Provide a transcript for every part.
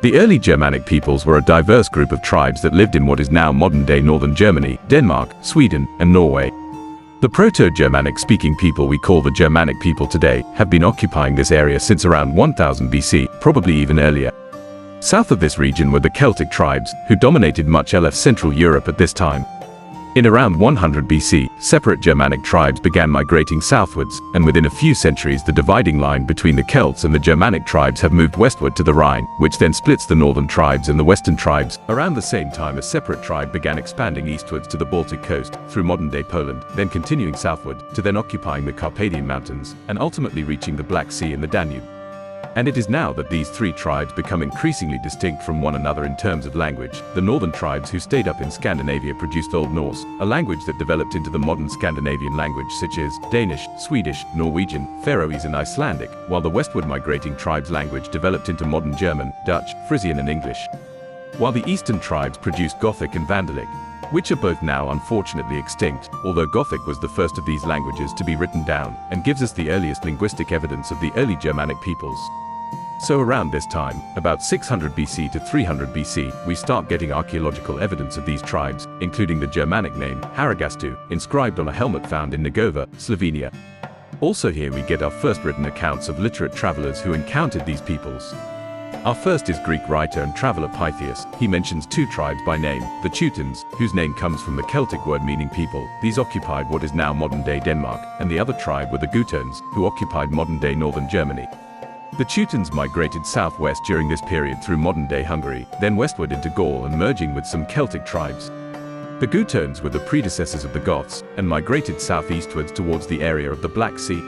The early Germanic peoples were a diverse group of tribes that lived in what is now modern-day northern Germany, Denmark, Sweden, and Norway. The Proto-Germanic speaking people we call the Germanic people today have been occupying this area since around 1000 BC, probably even earlier. South of this region were the Celtic tribes, who dominated much of Central Europe at this time. In around 100 BC, separate Germanic tribes began migrating southwards, and within a few centuries the dividing line between the Celts and the Germanic tribes have moved westward to the Rhine, which then splits the northern tribes and the western tribes. Around the same time, a separate tribe began expanding eastwards to the Baltic coast, through modern-day Poland, then continuing southward, to then occupying the Carpathian Mountains, and ultimately reaching the Black Sea and the Danube. And it is now that these three tribes become increasingly distinct from one another in terms of language. The northern tribes who stayed up in Scandinavia produced Old Norse, a language that developed into the modern Scandinavian language such as Danish, Swedish, Norwegian, Faroese and Icelandic, while the westward migrating tribes' language developed into modern German, Dutch, Frisian and English. While the eastern tribes produced Gothic and Vandalic, which are both now unfortunately extinct, although Gothic was the first of these languages to be written down, and gives us the earliest linguistic evidence of the early Germanic peoples. So around this time, about 600 BC to 300 BC, we start getting archaeological evidence of these tribes, including the Germanic name, Haragastu, inscribed on a helmet found in Negova, Slovenia. Also here we get our first written accounts of literate travelers who encountered these peoples. Our first is Greek writer and traveler Pytheas. He mentions two tribes by name, the Teutons, whose name comes from the Celtic word meaning people. These occupied what is now modern-day Denmark, and the other tribe were the Gutturns, who occupied modern-day northern Germany. The Teutons migrated southwest during this period through modern-day Hungary, then westward into Gaul and merging with some Celtic tribes. The Gutturns were the predecessors of the Goths, and migrated southeastwards towards the area of the Black Sea.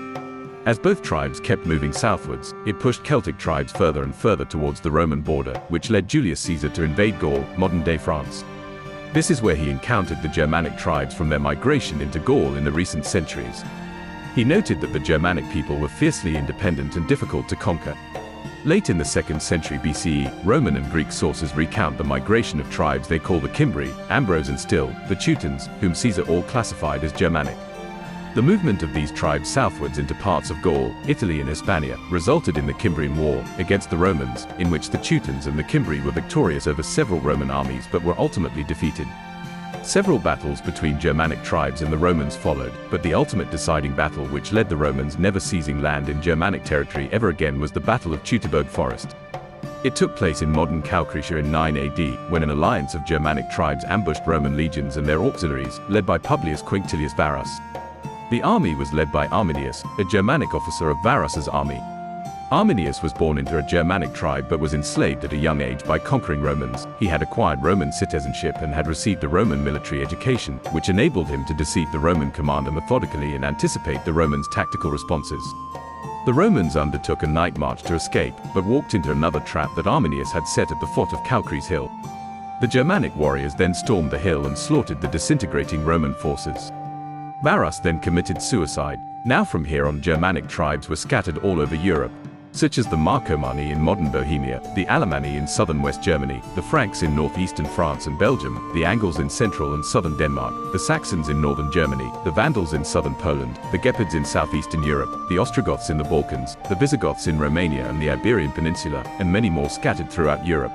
As both tribes kept moving southwards, it pushed Celtic tribes further and further towards the Roman border, which led Julius Caesar to invade Gaul, modern-day France. This is where he encountered the Germanic tribes from their migration into Gaul in the recent centuries. He noted that the Germanic people were fiercely independent and difficult to conquer. Late in the 2nd century BCE, Roman and Greek sources recount the migration of tribes they call the Cimbri, Ambros and still, the Teutons, whom Caesar all classified as Germanic. The movement of these tribes southwards into parts of Gaul, Italy and Hispania resulted in the Cimbrian War against the Romans, in which the Teutons and the Cimbri were victorious over several Roman armies but were ultimately defeated. Several battles between Germanic tribes and the Romans followed, but the ultimate deciding battle which led the Romans never seizing land in Germanic territory ever again was the Battle of Teutoburg Forest. It took place in modern Kalkricha in 9 AD, when an alliance of Germanic tribes ambushed Roman legions and their auxiliaries, led by Publius Quinctilius Varus. The army was led by Arminius, a Germanic officer of Varus's army. Arminius was born into a Germanic tribe but was enslaved at a young age by conquering Romans. He had acquired Roman citizenship and had received a Roman military education, which enabled him to deceive the Roman commander methodically and anticipate the Romans' tactical responses. The Romans undertook a night march to escape, but walked into another trap that Arminius had set at the foot of Kalkri's hill. The Germanic warriors then stormed the hill and slaughtered the disintegrating Roman forces. Varus then committed suicide. Now from here on, Germanic tribes were scattered all over Europe, such as the Marcomanni in modern Bohemia, the Alemanni in southern West Germany, the Franks in northeastern France and Belgium, the Angles in central and southern Denmark, the Saxons in northern Germany, the Vandals in southern Poland, the Gepids in southeastern Europe, the Ostrogoths in the Balkans, the Visigoths in Romania and the Iberian Peninsula, and many more scattered throughout Europe.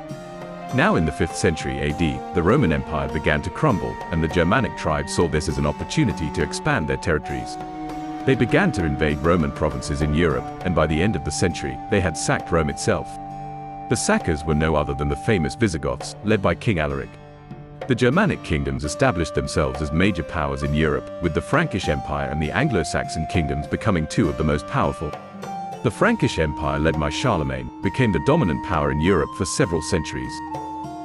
Now in the 5th century AD, the Roman Empire began to crumble, and the Germanic tribes saw this as an opportunity to expand their territories. They began to invade Roman provinces in Europe, and by the end of the century, they had sacked Rome itself. The sackers were no other than the famous Visigoths, led by King Alaric. The Germanic kingdoms established themselves as major powers in Europe, with the Frankish Empire and the Anglo-Saxon kingdoms becoming two of the most powerful. The Frankish Empire, led by Charlemagne, became the dominant power in Europe for several centuries.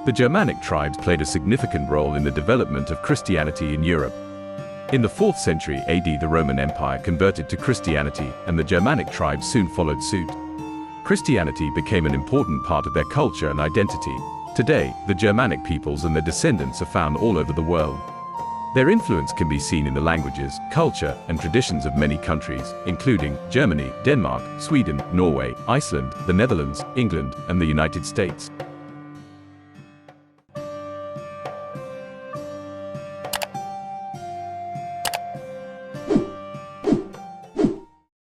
The Germanic tribes played a significant role in the development of Christianity in Europe. In the 4th century AD, the Roman Empire converted to Christianity, and the Germanic tribes soon followed suit. Christianity became an important part of their culture and identity. Today, the Germanic peoples and their descendants are found all over the world. Their influence can be seen in the languages, culture, and traditions of many countries, including Germany, Denmark, Sweden, Norway, Iceland, the Netherlands, England, and the United States.